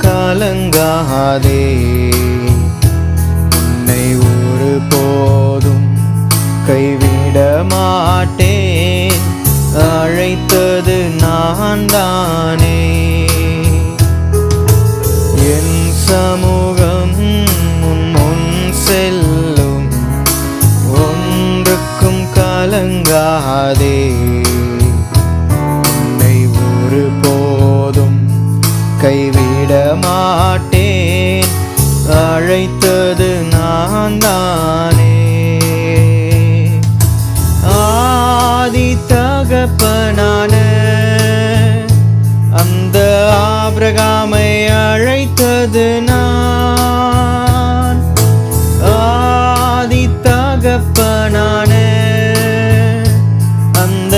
கலங்காதே, உன்னை ஒரு போதும் கைவிட மாட்டேன், அழைத்தது நான் தானே. என் சமூகம் உன் முன் செல்லும், ஒன்றுக்கும் கலங்காதே, உன்னை ஒரு போதும் கைவிட மாட்டேன், அழைத்தது நான் தானே. ஆதி தகப்பனான அந்த ஆபிரகாமை அழைத்தது நான், ஆதி தகப்பனான அந்த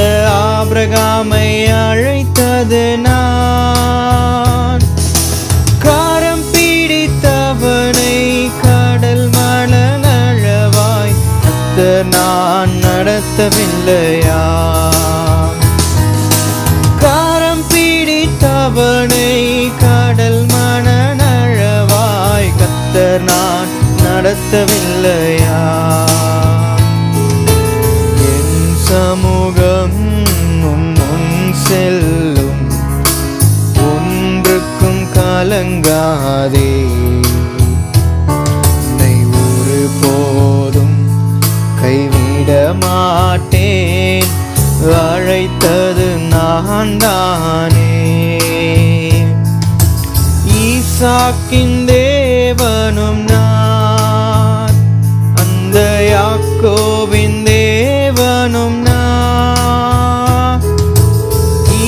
ஆபிரகாமை அழைத்தது நான். காரம் பிடித்தவனை கடல் மணலளவாய் நான் நடத்தவில்லையா? காரம் பிடித்தவனை கடல் மணலளவாய் கர்த்தர் நான் நடத்தவில்லையா? என் சமூகம் உன் முன் செல்லும், ஒன்றுக்கும் கலங்காதே, உன்னை ஒரு போதும் கைவிட மாட்டேன், அழைத்தது நான் தானே. ஈசாக்கின் தேவனும் நான், அந்த யாக்கோபின் தேவனும் நான்.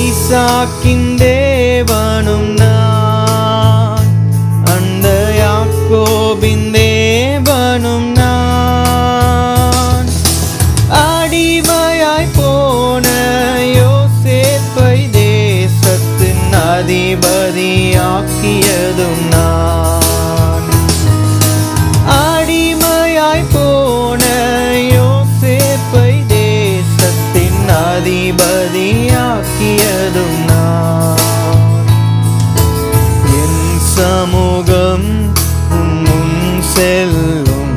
ஈசாக்கின் தேவனும் நான், அந்த யாக்கோபின் தேவனும் நான். அடிமையாய் போன யோசேப்பை தேசத்தின் அதிபதியாக்கியதும் நான். அடிமையாய் போன யோசேப்பை தேசத்தின் அதிபதியாக்கியதும் நான். என் சமூகம் உன் முன் செல்லும்,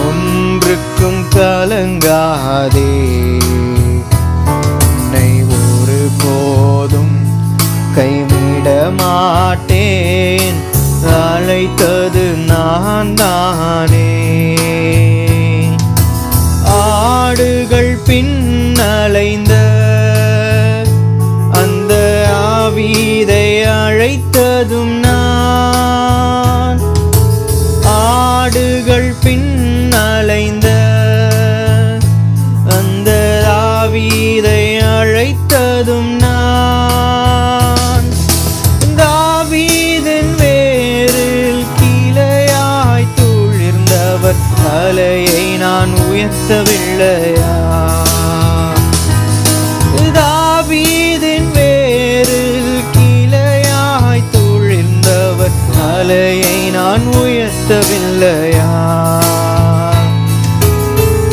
ஒன்றுக்கும் கலங்காதே, உன்னை ஒரு போதும் கைவிட மாட்டேன், அழைத்தது நான் தானே. ஆடுகள் பின்னலைந்த அந்த ஆவீதை அழைத்ததும் நான். ஆடுகள் பின்னலைந்த அந்த தாவீதை அழைத்ததும் நான். தாவீதின் வேரில் கிளையாய் துளிர்ந்தவர் தலையை நான் உயர்த்தவில்லையா? தாவீதின் வேரில் கிளையாய் துளிர்ந்தவர் தலையை நான் உயர்த்தவில்லையா?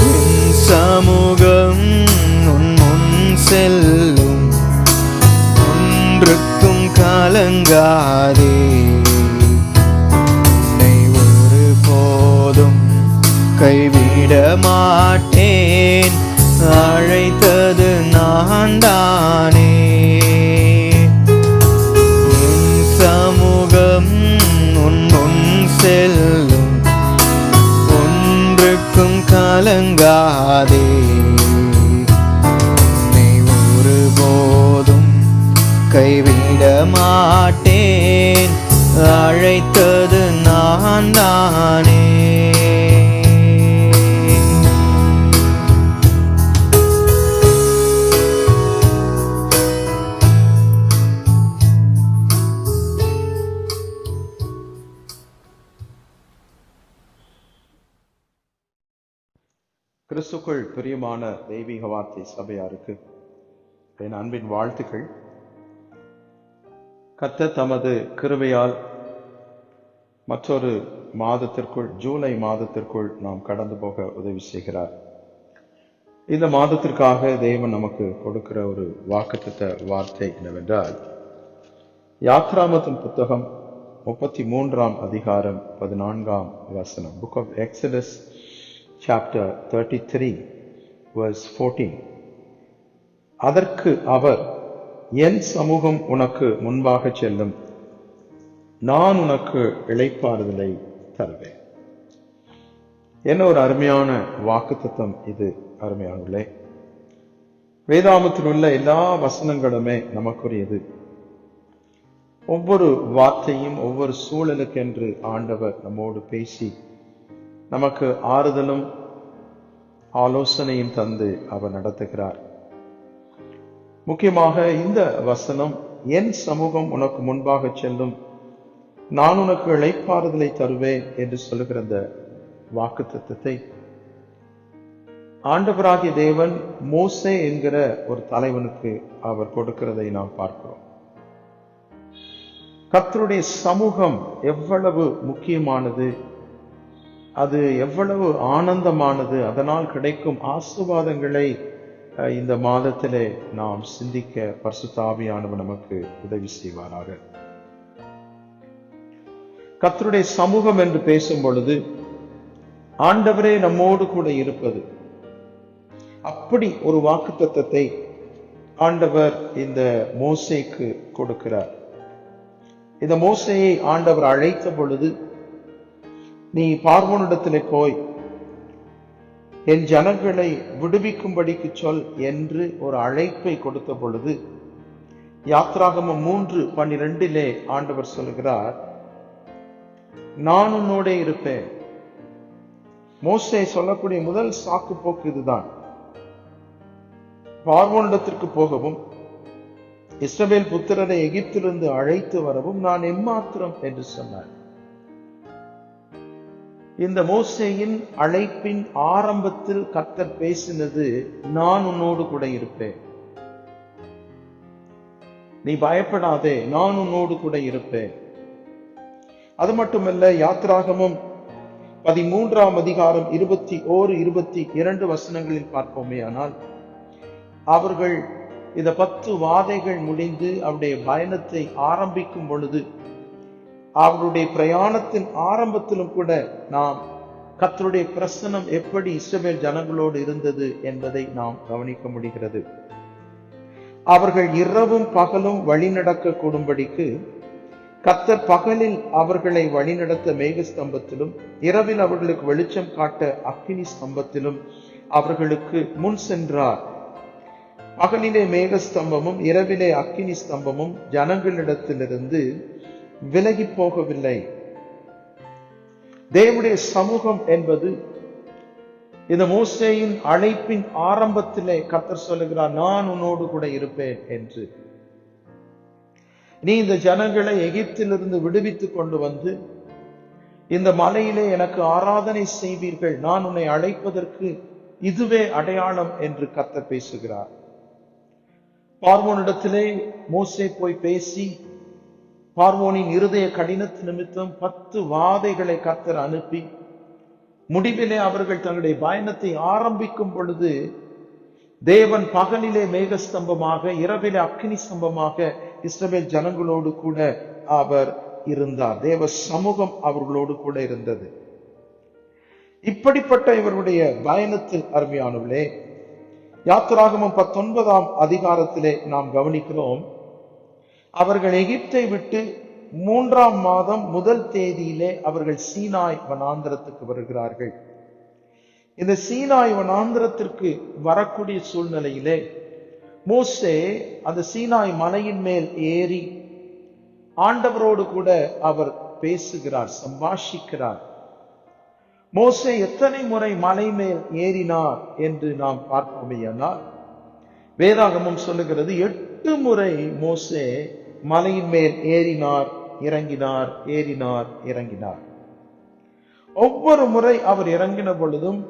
என் சமூகம் உன் முன் செல்லும், ஒன்றுக்கும் கலங்காதே, உன்னை ஒரு போதும் கைவிட மாட்டேன், அழைத்தது நான் தானே. என் சமூகம் உன் முன் செல்லும், ஒன்றுக்கும் கலங்காதே, உன்னை ஒரு போதும் கைவிட மாட்டேன், அழைத்தது நான் தானே. கிறிஸ்துக்குள் பிரியமான தெய்வீக வார்த்தை சபையாருக்கு என் அன்பின் வாழ்த்துக்கள். கர்த்தர் தமது கிருபையால் மற்றொரு மாதத்திற்குள், ஜூலை மாதத்திற்குள் நாம் கடந்து போக உதவி செய்கிறார். இந்த மாதத்திற்காக தேவன் நமக்கு கொடுக்கிற ஒரு வாக்குத்தத்த வார்த்தை என்னவென்றால், யாத்ராமத்தின் புத்தகம் 33ஆம் அதிகாரம் 14ஆம் வசனம். Book of Exodus chapter 33 verse 14. அதற்கு அவர், என் சமூகம் உனக்கு முன்பாக செல்லும், நான் உனக்கு இளைப்பாறுதலை தருவேன். என்ன ஒரு அருமையான வாக்குத்தத்தம் இது! அருமையானவர்களே, வேதாகமத்தில் உள்ள எல்லா வசனங்களுமே நமக்குரியது. ஒவ்வொரு வார்த்தையும் ஒவ்வொரு சூழலுக்கென்று ஆண்டவர் நம்மோடு பேசி நமக்கு ஆறுதலும் ஆலோசனையும் தந்து அவர் நடத்துகிறார். முக்கியமாக இந்த வசனம், என் சமூகம் உனக்கு முன்பாக செல்லும், நான் உனக்கு இளைப்பாறுதலை தருவேன் என்று சொல்லுகிற இந்த வாக்குத்தத்தத்தை ஆண்டவராகிய தேவன் மோசே என்கிற ஒரு தலைவனுக்கு அவர் கொடுக்கிறதை நாம் பார்க்கிறோம். கர்த்தருடைய சமூகம் எவ்வளவு முக்கியமானது, அது எவ்வளவு ஆனந்தமானது, அதனால் கிடைக்கும் ஆசீர்வாதங்களை இந்த மாதத்திலே நாம் சிந்திக்க பரிசுத்த ஆவியானவர் நமக்கு உதவி செய்வாராக. கர்த்தருடைய சமூகம் என்று பேசும் பொழுது ஆண்டவரே நம்மோடு கூட இருப்பது, அப்படி ஒரு வாக்குத்தத்தத்தை ஆண்டவர் இந்த மோசேக்கு கொடுக்கிறார். இந்த மோசேயை ஆண்டவர் அழைத்த பொழுது, நீ பார்வோனிடத்திலே போய் என் ஜனங்களை விடுவிக்கும்படிக்கு சொல் என்று ஒரு அழைப்பை கொடுத்த பொழுது, யாத்ராகமம் 3:12 ஆண்டவர் சொல்கிறார், நான் உன்னோட இருப்பேன். மோசே சொல்லக்கூடிய முதல் சாக்கு போக்கு இதுதான். பார்வோனிடத்திற்கு போகவும் இஸ்ரவேல் புத்திரரை எகிப்திலிருந்து அழைத்து வரவும் நான் எம்மாத்திரம் என்று சொன்னார். இந்த மோசேயின் அழைப்பின் ஆரம்பத்தில் கர்த்தர் பேசினது, நான் உன்னோடு கூட இருப்பேன், நீ பயப்படாதே, நான் உன்னோடு கூட இருப்பேன். அது மட்டுமல்ல, யாத்ராகமம் 13ஆம் அதிகாரம் 21, 22 வசனங்களில் பார்ப்போமே ஆனால், அவர்கள் இந்த 10 வாதைகள் முடிந்து அவருடைய பயணத்தை ஆரம்பிக்கும் பொழுது, அவருடைய பிரயாணத்தின் ஆரம்பத்திலும் கூட நாம் கர்த்தருடைய பிரசன்னம் எப்படி இஸ்ரவேல் ஜனங்களோடு இருந்தது என்பதை நாம் கவனிக்க முடிகிறது. அவர்கள் இரவும் பகலும் வழிநடக்க கூடும்படிக்கு கர்த்தர் பகலில் அவர்களை வழிநடத்த மேகஸ்தம்பத்திலும், இரவில் அவர்களுக்கு வெளிச்சம் காட்ட அக்கினி ஸ்தம்பத்திலும் அவர்களுக்கு முன் சென்றார். பகலிலே மேகஸ்தம்பமும் இரவிலே அக்கினி ஸ்தம்பமும் ஜனங்களிடத்திலிருந்து விலகி போகவில்லை. தேவனுடைய சமூகம் என்பது இந்த மோசேயின் அழைப்பின் ஆரம்பத்திலே கர்த்தர் சொல்லுகிறார், நான் உன்னோடு கூட இருப்பேன் என்று. நீ இந்த ஜனங்களை எகிப்திலிருந்து விடுவித்துக் கொண்டு வந்து இந்த மலையிலே எனக்கு ஆராதனை செய்வீர்கள், நான் உன்னை அழைப்பதற்கு இதுவே அடையாளம் என்று கர்த்தர் பேசுகிறார். பார்வோனிடத்திலே மோசே போய் பேசி பார்வோனின் இருதய கடினத்து நிமித்தம் 10 வாதைகளை கர்த்தர் அனுப்பி, முடிவிலே அவர்கள் தங்களுடைய பயணத்தை ஆரம்பிக்கும் பொழுது தேவன் பகலிலே மேகஸ்தம்பமாக இரவிலே அக்கினி ஸ்தம்பமாக இஸ்ரவேல் ஜனங்களோடு கூட அவர் இருந்தார். தேவ சமூகம் அவர்களோடு கூட இருந்தது. இப்படிப்பட்ட இவருடைய பயணத்தில் அருமையானவர்களே, யாத்ராகமம் 19ஆம் அதிகாரத்திலே நாம் கவனிக்கிறோம், அவர்கள் எகிப்தை விட்டு 3ஆம் மாதம் 1 தேதியிலே அவர்கள் சீனாய் வனாந்திரத்துக்கு வருகிறார்கள். இந்த சீனாய் வனாந்திரத்திற்கு வரக்கூடிய சூழ்நிலையிலே மோசே அந்த சீனாய் மலையின் மேல் ஏறி ஆண்டவரோடு கூட அவர் பேசுகிறார், சம்பாஷிக்கிறார். மோசே எத்தனை முறை மலை மேல் ஏறினார் என்று நாம் பார்ப்போமேயானால், வேதாகமம் சொல்லுகிறது 8 முறை மோசே மலையின் மேல் ஏறினார், இறங்கினார், ஏறினார், இறங்கினார். ஒவ்வொரு முறை அவர் இறங்கின பொழுதும்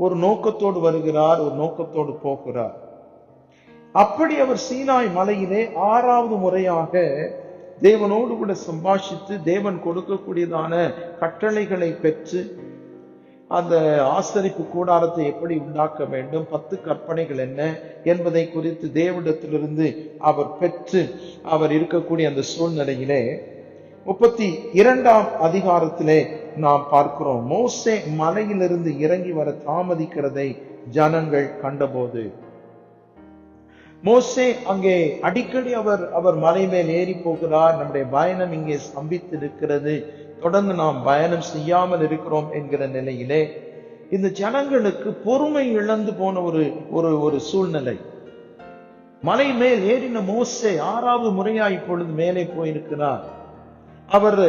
ஒரு நோக்கத்தோடு வருகிறார், ஒரு நோக்கத்தோடு போகிறார். அப்படி அவர் சீனாய் மலையிலே 6வது முறையாக தேவனோடு கூட சம்பாஷித்து தேவன் கொடுக்கக்கூடியதான கட்டளைகளை பெற்று அந்த ஆசரிப்பு கூடாரத்தை எப்படி உண்டாக்க வேண்டும், 10 கற்பனைகள் என்ன என்பதை குறித்து தேவனிடத்திலிருந்து அவர் பெற்று அவர் இருக்கக்கூடிய அந்த சூழ்நிலையிலே 32ஆம் அதிகாரத்திலே நாம் பார்க்கிறோம், மோசே மலையிலிருந்து இறங்கி வர தாமதிக்கிறதை ஜனங்கள் கண்டபோது, மோசே அங்கே அடிக்கடி அவர் மலை மேல் ஏறி போகிறார், நம்முடைய பயணம் இங்கே ஸ்தம்பித்து இருக்கிறது, தொடர்ந்து நாம் பயணம் செய்யாமல் இருக்கிறோம் என்கிற நிலையிலே இந்த ஜனங்களுக்கு பொறுமை இழந்து போன ஒரு சூழ்நிலை. மலை மேல் ஏறின மோசே 6வது முறையா இப்பொழுது மேலே போயிருக்கிறார், அவர்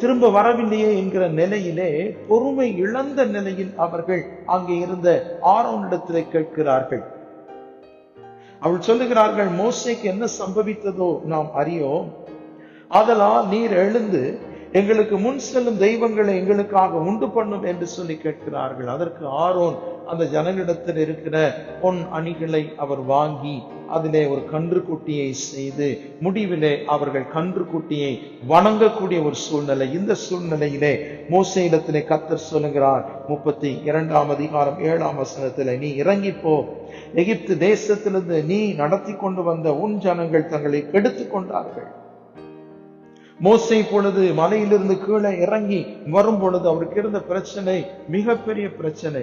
திரும்ப வரவில்லையே என்கிற நிலையிலே பொறுமை இழந்த நிலையில் அவர்கள் அங்கே இருந்த ஆரோனிடத்திலே கேட்கிறார்கள். அவள் சொல்லுகிறார்கள், மோசேக்கு என்ன சம்பவித்ததோ நாம் அறியோம், ஆதலால் நீர் எழுந்து எங்களுக்கு முன் செல்லும் தெய்வங்களை எங்களுக்காக உண்டு பண்ணும் என்று சொல்லி கேட்கிறார்கள். அதற்கு ஆரோன் அந்த ஜனங்களிடத்தில் இருக்கிற பொன் அணிகளை அவர் வாங்கி அதிலே ஒரு கன்றுக்குட்டியை செய்து, முடிவிலே அவர்கள் கன்றுக்குட்டியை வணங்கக்கூடிய ஒரு சூழ்நிலை. இந்த சூழ்நிலையிலே மோசே இடத்திலே கர்த்தர் சொல்லுகிறார், 32ஆம் அதிகாரம் 7ஆம் வசனத்திலே, நீ இறங்கி போ, எகிப்து தேசத்திலிருந்து நீ நடத்தி கொண்டு வந்த உன் ஜனங்கள் தங்களை கெடுத்துக் கொண்டார்கள். மோசே பொழுது மலையிலிருந்து கீழே இறங்கி வரும் பொழுது அவருக்கு இருந்த பிரச்சனை மிகப்பெரிய பிரச்சனை.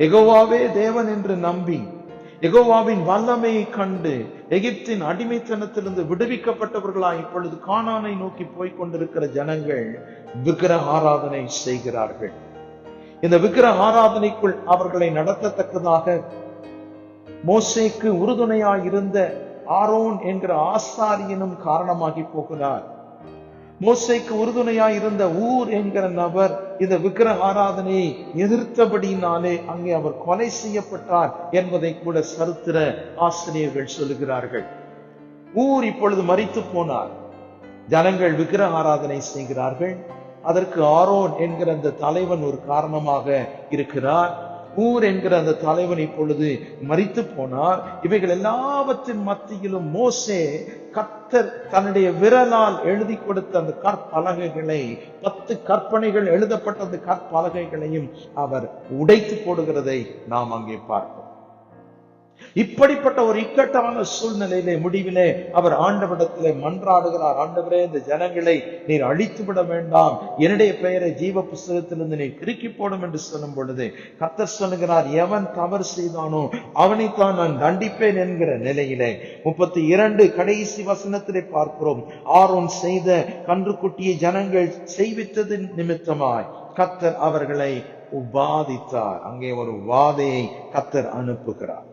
யெகோவாவே தேவன் என்று நம்பி யெகோவாவின் வல்லமையை கண்டு எகிப்தின் அடிமைத்தனத்திலிருந்து விடுவிக்கப்பட்டவர்களாய் இப்பொழுது கானானை நோக்கி போய் கொண்டிருக்கிற ஜனங்கள் விக்கிரக ஆராதனை செய்கிறார்கள். இந்த விக்கிரக ஆராதனைக்குள் அவர்களை நடத்தத்தக்கதாக மோசேக்கு உறுதுணையாய் இருந்த ஆரோன் என்கிற ஆசாரியனும் காரணமாகி போகிறார். மோசேக்கு உறுதுணையாய் இருந்த ஊர் என்கிற நபர் இந்த விக்கிரக ஆராதனையை எதிர்த்தபடியினாலே அங்கே அவர் கொலை செய்யப்பட்டார் என்பதை கூட சரித்திர ஆசிரியர்கள் சொல்லுகிறார்கள். ஊர் இப்பொழுது மரித்து போனார். ஜனங்கள் விக்கிரக ஆராதனை செய்கிறார்கள். அதற்கு ஆரோன் என்கிற அந்த தலைவன் ஒரு காரணமாக இருக்கிறார். ஊர் என்கிற அந்த தலைவன் இப்பொழுது மரித்து போனார். இவைகள் எல்லாவற்றின் மத்தியிலும் மோசே கர்த்தர் தன்னுடைய விரலால் எழுதி கொடுத்த அந்த கற்பலகைகளை, 10 கற்பனைகள் எழுதப்பட்ட அந்த கற்பலகைகளையும் அவர் உடைத்து போடுகிறதை நாம் அங்கே பார்ப்போம். இப்படிப்பட்ட ஒரு இக்கட்டான சூழ்நிலையிலே முடிவிலே அவர் ஆண்டவரிடத்திலே மன்றாடுகிறார், ஆண்டவரே, இந்த ஜனங்களை நீர் அழித்து விட வேண்டாம், என்னுடைய பெயரை ஜீவ புஸ்தகத்திலிருந்து நீர் கிறுக்கி போடும் என்று சொல்லும் பொழுது கர்த்தர் சொல்லுகிறார், எவன் தவறு செய்தானோ அவனைத்தான் நான் தண்டிப்பேன் என்கிற நிலையிலே 32 கடைசி வசனத்திலே பார்க்கிறோம், ஆரோன் செய்த கன்றுக்குட்டியை ஜனங்கள் செய்வித்தது நிமித்தமாய் கர்த்தர் அவர்களை உபாதித்தார். அங்கே ஒரு வாதையை கர்த்தர் அனுப்புகிறார்.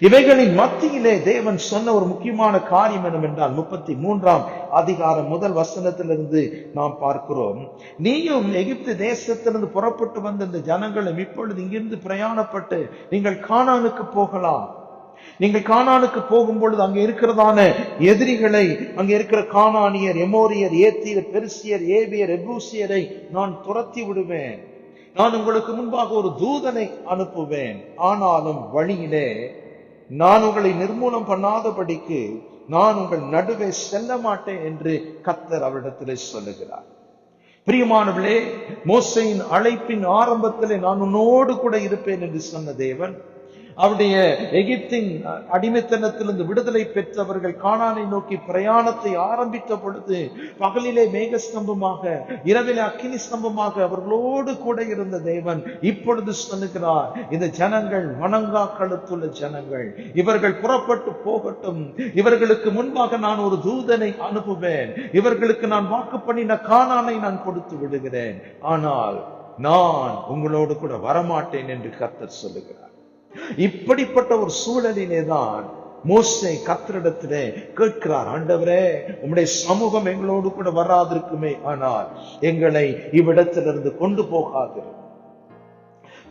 இவைகளின் மத்தியிலே தேவன் சொன்ன ஒரு முக்கியமான காரியம் என்னவென்றால் 33ஆம் அதிகாரம் முதல் வசனத்திலிருந்து நாம் பார்க்கிறோம், நீயும் எகிப்து தேசத்திலிருந்து புறப்பட்டு வந்த இந்த ஜனங்களும் இப்பொழுது இங்கிருந்து பிரயாணப்பட்டு நீங்கள் கானானுக்கு போகலாம். நீங்கள் கானானுக்கு போகும் பொழுது அங்கே இருக்கிறதான எதிரிகளை, அங்கே இருக்கிற கானானியர், எமோரியர், ஏத்தியர், பெருசியர், ஏவியர், எபூசியரை நான் துரத்தி விடுவேன். நான் உங்களுக்கு முன்பாக ஒரு தூதனை அனுப்புவேன். ஆனாலும் வழியிலே நான் உங்களை நிர்மூலம் பண்ணாதபடிக்கு நான் உங்கள் நடுவே செல்ல மாட்டேன் என்று கர்த்தர் அவரிடத்திலே சொல்லுகிறார். பிரியமானவர்களே, மோசேயின் அழைப்பின் ஆரம்பத்திலே நான் உன்னோடு கூட இருப்பேன் என்று சொன்ன தேவன், அவருடைய எகிப்தின் அடிமைத்தனத்திலிருந்து விடுதலை பெற்றவர்கள் கானானை நோக்கி பிரயாணத்தை ஆரம்பித்த பொழுது பகலிலே மேகஸ்தம்பமாக, இரவிலே அக்கினி ஸ்தம்பமாக அவர்களோடு கூட இருந்த தேவன் இப்பொழுது சொல்லுகிறார், இந்த ஜனங்கள் வணங்கா கழுத்துள்ள ஜனங்கள், இவர்கள் புறப்பட்டு போகட்டும், இவர்களுக்கு முன்பாக நான் ஒரு தூதனை அனுப்புவேன், இவர்களுக்கு நான் வாக்கு பண்ணின கானானை நான் கொடுத்து விடுகிறேன், ஆனால் நான் உங்களோடு கூட வரமாட்டேன் என்று கர்த்தர் சொல்லுகிறார். இப்படிப்பட்ட ஒரு சூழலிலே தான் மோசே கர்த்தரிடத்திலே கேட்கிறார், ஆண்டவரே, உம்முடைய சமூகம் எங்களோடு கூட வராதிருக்குமே, ஆனால் எங்களை இவ்விடத்திலிருந்து கொண்டு போகாது.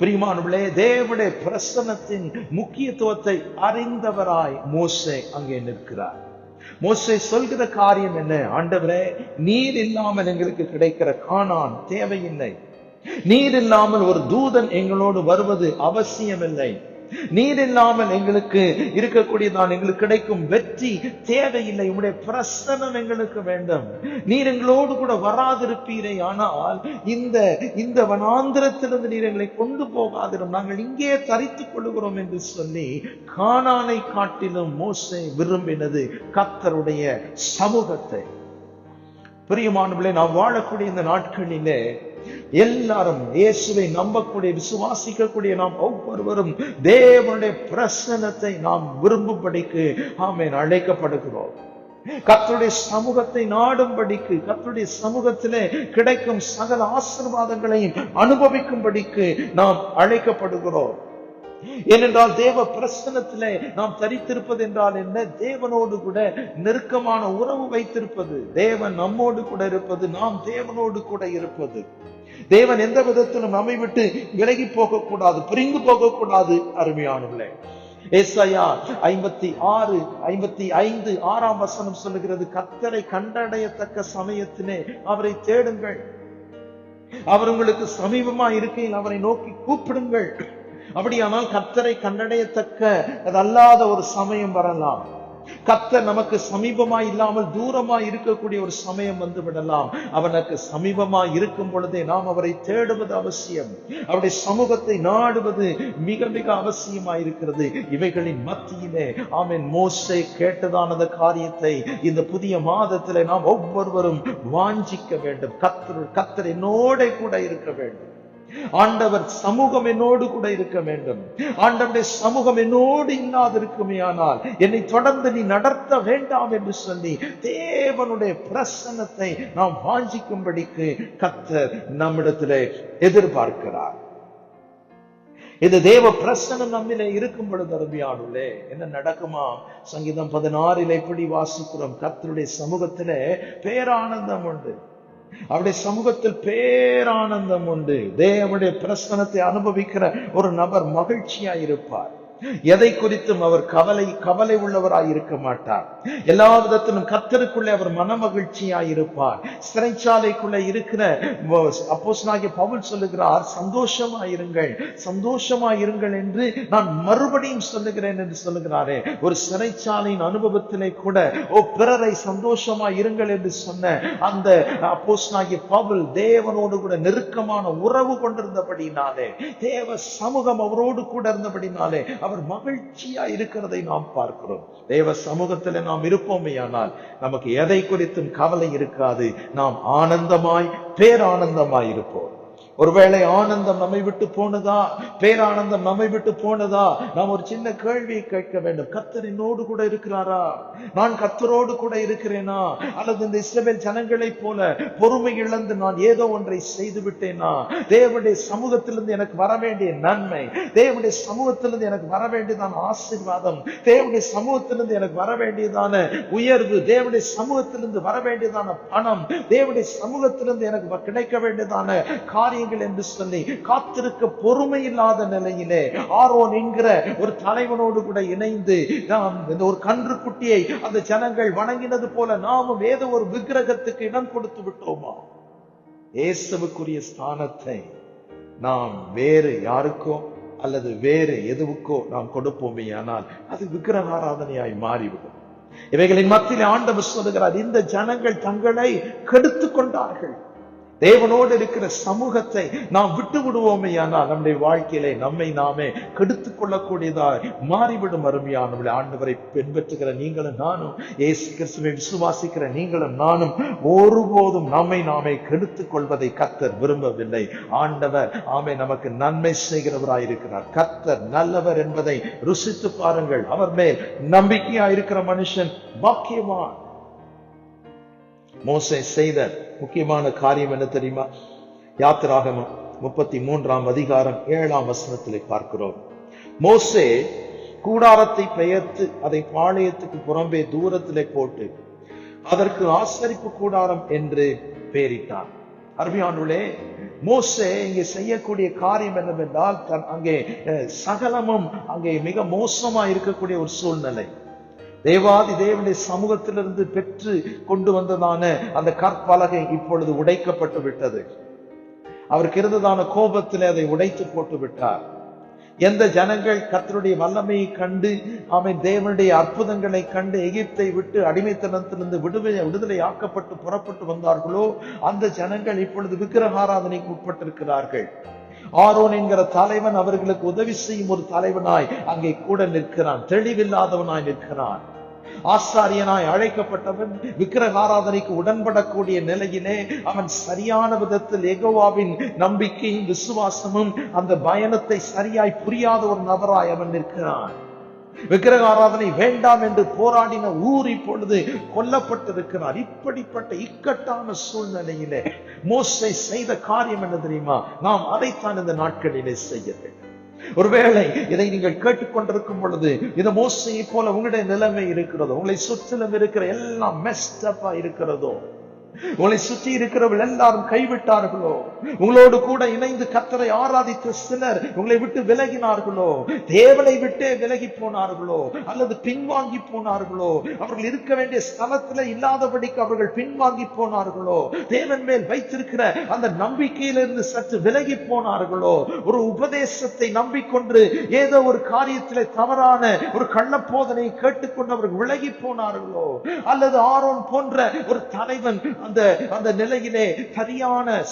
பிரியமானவர்களே, தேவனுடைய பிரசன்னத்தின் முக்கியத்துவத்தை அறிந்தவராய் மோசே அங்கே நிற்கிறார். மோசே சொல்கிற காரியம் என்ன? ஆண்டவரே, நீர் இல்லாமல் எங்களுக்கு கிடைக்கிற கானான் தேவையில்லை, நீர் இல்லாமல் ஒரு தூதன் எங்களோடு வருவது அவசியமில்லை, நீர் இல்லாமல் எங்களுக்கு இருக்கக்கூடியதான் எங்களுக்கு கிடைக்கும் வெற்றி தேவையில்லை, உம்முடைய பிரசன்னம் எங்களுக்கு வேண்டும், நீர் எங்களோடு கூட வராதிருப்பீரே, ஆனால் இந்த வனாந்திரத்திலிருந்து நீர் எங்களை கொண்டு போகாதிரும், நாங்கள் இங்கே தரித்துக் கொள்கிறோம் என்று சொல்லி கானானை காட்டிலும் மோசே விரும்பினது கர்த்தருடைய சமூகத்தை. பிரியமானவர்களே, நாம் வாழக்கூடிய இந்த நாட்களிலே எல்லாரும் இயேசுவை நம்பக்கூடிய விசுவாசிக்கக்கூடிய நாம் ஒவ்வொருவரும் தேவனுடைய பிரசன்னத்தை நாம் விரும்பும்படிக்கு ஆமென் அழைக்கப்படுகிறோம். கர்த்தருடைய சமூகத்தை நாடும்படிக்கு, கர்த்தருடைய சமூகத்திலே கிடைக்கும் சகல ஆசீர்வாதங்களையும் அனுபவிக்கும்படிக்கு நாம் அழைக்கப்படுகிறோம். ஏனென்றால் தேவ பிரசன்னத்திலே நாம் தரித்திருப்பது என்றால் என்ன? தேவனோடு கூட நெருக்கமான உறவு வைத்திருப்பது, தேவன் நம்மோடு கூட இருப்பது, நாம் தேவனோடு கூட இருப்பது. தேவன் எந்த விதத்திலும் நம்மை விட்டு விலகி போகக்கூடாது, பிரிந்து போகக்கூடாது. அருமையானவர்களே, ஏசாயா 56:5 சொல்லுகிறது, கர்த்தரை கண்டடையத்தக்க சமயத்திலே அவரை தேடுங்கள், அவர் உங்களுக்கு சமீபமா இருக்கையில் அவரை நோக்கி கூப்பிடுங்கள். அப்படியானால் கர்த்தரை கண்டடையத்தக்க அதல்லாத ஒரு சமயம் வரலாம். கர்த்தர் நமக்கு சமீபமா இல்லாமல் தூரமா இருக்கக்கூடிய ஒரு சமயம் வந்து விடலாம். அவனுக்கு சமீபமா இருக்கும் பொழுதே நாம் அவரை தேடுவது அவசியம். அவருடைய சமூகத்தை நாடுவது மிக மிக அவசியமா இருக்கிறது. இவைகளின் மத்தியிலே ஆமென் மோசே கேட்டதான காரியத்தை இந்த புதிய மாதத்திலே நாம் ஒவ்வொருவரும் வாஞ்சிக்க வேண்டும். கர்த்தர் என்னோட கூட இருக்க வேண்டும். ஆண்டவர் சமூகம் என்னோடு கூட இருக்க வேண்டும். ஆண்டவருடைய சமூகம் என்னோடு இல்லாதிருக்குமே ஆனால் என்னை தொடர்ந்து நீ நடத்த வேண்டாம் என்று சொல்லி தேவனுடைய பிரசன்னத்தை நாம் வாஞ்சிக்கும்படிக்கு கர்த்தர் நம்மிடத்திலே எதிர்பார்க்கிறார். இந்த தேவ பிரசன்னம் நம்மிலே இருக்கும் பொழுது அருமையானவர்களே என்ன நடக்குமா? சங்கீதம் 16 இப்படி வாசிக்கிறோம், கர்த்தருடைய சமூகத்திலே பேரானந்தம் உண்டு, அவருடைய சமூகத்தில் பேரானந்தம் உண்டு. தேவனுடைய பிரசன்னத்தை அனுபவிக்கிற ஒரு நபர் மகிழ்ச்சியா இருப்பார். எதை குறித்தும் அவர் கவலை உள்ளவராய் இருக்க மாட்டார். எல்லா விதத்திலும் கர்த்தருக்குள்ளே அவர் மனமகிழ்ச்சியாய் இருப்பார். சிறைச்சாலைக்குள்ளே இருக்கிற அப்போஸ்தலனாகிய பவுல் சொல்லுகிறார், சந்தோஷமாயிருங்கள் என்று நான் மறுபடியும் சொல்லுகிறேன் என்று சொல்லுகிறாரே. ஒரு சிறைச்சாலையின் அனுபவத்திலே கூட பிறரை சந்தோஷமாய் இருங்கள் என்று சொன்ன அந்த அப்போஸ்தலனாகிய பவுல் தேவனோடு கூட நெருக்கமான உறவு கொண்டிருந்தபடினாலே, தேவ சமூகம் அவரோடு கூட இருந்தபடினாலே அவர் மகிழ்ச்சியா இருக்கிறதை நாம் பார்க்கிறோம். தேவ சமூகத்தில் நாம் இருப்போமேயானால் நமக்கு எதை குறித்தும் கவலை இருக்காது. நாம் ஆனந்தமாய் பேரானந்தமாய் இருப்போம். ஒருவேளை ஆனந்தம் நம்மை விட்டு போனதா, பேரானந்தம் நம்மை விட்டு போனதா, நாம் ஒரு சின்ன கேள்வியை கேட்க வேண்டும். கர்த்தர் என்னோடு கூட இருக்கிறாரா? நான் கர்த்தரோடு கூட இருக்கிறேனா? அல்லது இந்த இஸ்ரவேல் ஜனங்களை போல பொறுமை இழந்து நான் ஏதோ ஒன்றை செய்து விட்டேனா? தேவனுடைய சமூகத்திலிருந்து எனக்கு வர வேண்டிய நன்மை, தேவனுடைய சமூகத்திலிருந்து எனக்கு வர வேண்டியதான ஆசீர்வாதம், தேவனுடைய சமூகத்திலிருந்து எனக்கு வர வேண்டியதான உயர்வு, தேவனுடைய சமூகத்திலிருந்து வர வேண்டியதான பணம், தேவனுடைய சமூகத்திலிருந்து எனக்கு கிடைக்க வேண்டியதான காரியங்கள் என்று சொல்லி காத்திருக்க பொறுமை இல்லாத நிலையிலே ஆரோன் என்கிற ஒரு தலைவனோடு கூட இணைந்து நாம் ஒரு கன்று குட்டியை அந்த ஜனங்கள் வணங்கினது போல நாமும் ஏதோ ஒரு விக்கிரகத்துக்கு இடம் கொடுத்து விட்டோமா? இயேசுவுக்குரிய ஸ்தானத்தை நாம் வேறு யாருக்கோ அல்லது வேறு எதுவுக்கோ நாம் கொடுப்போமே ஆனால் அது விக்கிரக ஆராதனையாய் மாறிவிடும். இவைகளின் மத்தியில் ஆண்டவர் சொல்லுகிறார், இந்த ஜனங்கள் தங்களை கெடுத்துக் கொண்டார்கள். தேவனோடு இருக்கிற சமூகத்தை நாம் விட்டு விடுவோமே ஆனால் நம்முடைய வாழ்க்கையிலே நம்மை நாமே கெடுத்துக் கொள்ளக்கூடியதாய் மாறிவிடும். அருமையானவர்களே, ஆண்டவரை பின்பற்றுகிற நீங்களும் நானும், இயேசு கிறிஸ்துவை விசுவாசிக்கிற நீங்களும் நானும் ஒருபோதும் நம்மை நாமே கெடுத்துக் கொள்வதை கர்த்தர் விரும்பவில்லை. ஆண்டவர் ஆமே நமக்கு நன்மை செய்கிறவராயிருக்கிறார். கர்த்தர் நல்லவர் என்பதை ருசித்து பாருங்கள். அவர் மேல் நம்பிக்கையா இருக்கிற மனுஷன் பாக்கியவான். மோசே செய்த முக்கியமான காரியம் என்ன தெரியுமா? யாத்திராகமம் 33 பார்க்கிறோம். மோசே கூடாரத்தை பெயர்த்து அதை பாளையத்துக்கு புறம்பே தூரத்திலே போட்டு அதற்கு ஆசரிப்பு கூடாரம் என்று பெயரிட்டார். அருமையானவர்களே, மோசே இங்கே செய்யக்கூடிய காரியம் என்னவென்றால் அங்கே சகலமும் அங்கே மிக மோசமா இருக்கக்கூடிய ஒரு சூழ்நிலை. தேவாதி தேவனுடைய சமூகத்திலிருந்து பெற்று கொண்டு வந்ததான அந்த கற்பலகை இப்பொழுது உடைக்கப்பட்டு விட்டது. அவருக்கு இருந்ததான கோபத்திலே அதை உடைத்து போட்டு விட்டார். எந்த ஜனங்கள் கர்த்தருடைய வல்லமையை கண்டு அவன் தேவனுடைய அற்புதங்களை கண்டு எகிப்தை விட்டு அடிமைத்தனத்திலிருந்து விடுதலை ஆக்கப்பட்டு புறப்பட்டு வந்தார்களோ அந்த ஜனங்கள் இப்பொழுது விக்கிரகாராதனைக்கு உட்பட்டிருக்கிறார்கள். ஆரோன் என்கிற தலைவன் அவர்களுக்கு உதவி செய்யும் ஒரு தலைவனாய் அங்கே கூட நிற்கிறான், தெளிவில்லாதவனாய் நிற்கிறான். ஆசாரியனாய் அழைக்கப்பட்டவன் விக்கிரகாராதனைக்கு உடன்படக்கூடிய நிலையிலே அவன் சரியான விதத்தில் யெகோவாவின் நம்பிக்கையும் விசுவாசமும் அந்த பயணத்தை சரியாய் புரியாத ஒரு நபராய் அவன் நிற்கிறான். விக்கிரக ஆராதனை வேண்டாம் என்று போராடின ஊர் இப்பொழுது கொல்லப்பட்டிருக்கிறார். இப்படிப்பட்ட இக்கட்டான சூழ்நிலையிலே மோசே செய்த காரியம் என்ன தெரியுமா? நாம் அதைத்தான் இந்த நாட்களிலே செய்ய வேண்டும். ஒருவேளை இதை நீங்கள் கேட்டுக்கொண்டிருக்கும் பொழுது இந்த மோசையை போல உங்களுடைய நிலைமை இருக்கிறதோ, உங்களை சுற்றிலும் இருக்கிற எல்லாம் மெஸ்டப்பா இருக்கிறதோ, உங்களை சுற்றி இருக்கிறவர்கள் எல்லாரும் கைவிட்டார்களோ, உங்களோடு கூட இணைந்து கர்த்தரை ஆராதித்த சிலர் உங்களை விட்டு விலகினார்களோ, தேவனை விட்டே விலகி போனார்களோ, அல்லது பின்வாங்கி போனார்களோ, அவர்கள் இருக்க வேண்டிய ஸ்தலத்துல இல்லாதபடிக்கு அவர்கள் பின்வாங்கி போனார்களோ, தேவன் மேல் வைத்திருக்கிற அந்த நம்பிக்கையிலிருந்து சற்று விலகி போனார்களோ, ஒரு உபதேசத்தை நம்பிக்கொண்டு ஏதோ ஒரு காரியத்திலே தவறான ஒரு கள்ள போதனை கேட்டுக்கொண்டு அவர்கள் விலகி போனார்களோ, அல்லது ஆரோன் போன்ற ஒரு தலைவன் அந்த நிலையிலே